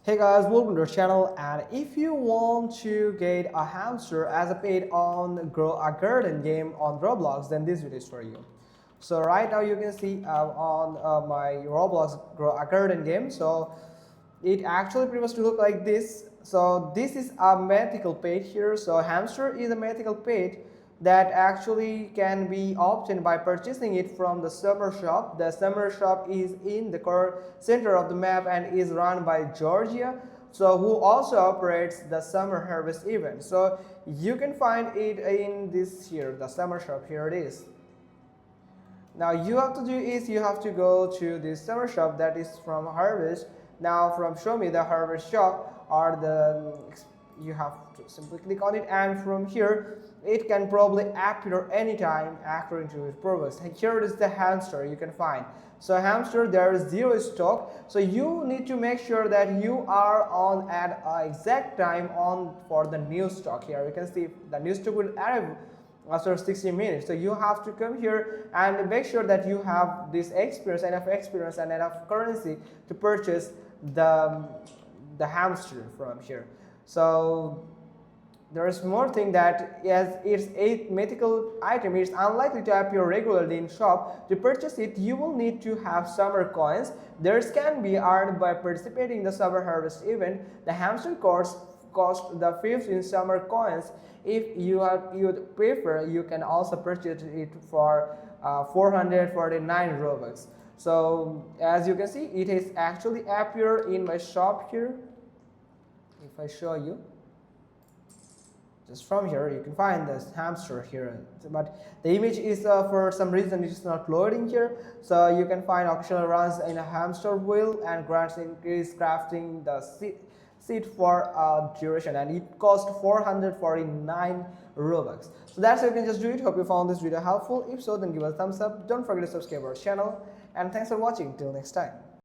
Hey guys, welcome to our channel, and if you want to get a hamster as a pet on Grow a Garden game on Roblox, then this video is for you. So right now you can see on my Roblox Grow a Garden game, so it actually pretty much look like this. So this is a mythical pet here. So hamster is a mythical pet that actually can be obtained by purchasing it from the summer shop. The summer shop is in the core center of the map and is run by Georgia, so who also operates the summer harvest event. So you can find it in this here, the summer shop. Here it is. Now you have to do is you have to go to the summer shop that is from harvest. Now from show me the harvest shop or the you have to simply click on it, and from here it can probably appear anytime according to its purpose. And here is the hamster you can find. So hamster, there is zero stock, so you need to make sure that you are on at exact time on for the new stock. Here you can see the new stock will arrive after 60 minutes. So you have to come here and make sure that you have this enough experience and enough currency to purchase the hamster from here. So there is more thing that as it's a mythical item, it's unlikely to appear regularly in shop. To purchase it, you will need to have summer coins. Theirs can be earned by participating in the summer harvest event. The hamster cost the 15 summer coins. If you'd prefer, you can also purchase it for 449 Robux. So as you can see, it has actually appeared in my shop here. If I show you, just from here you can find this hamster here, but the image is for some reason it is not loading here. So you can find occasional runs in a hamster wheel and grants increase crafting the seed for duration, and it cost 449 Robux. So that's how you can just do it. Hope you found this video helpful. If so, then give us a thumbs up. Don't forget to subscribe our channel, and thanks for watching. Till next time.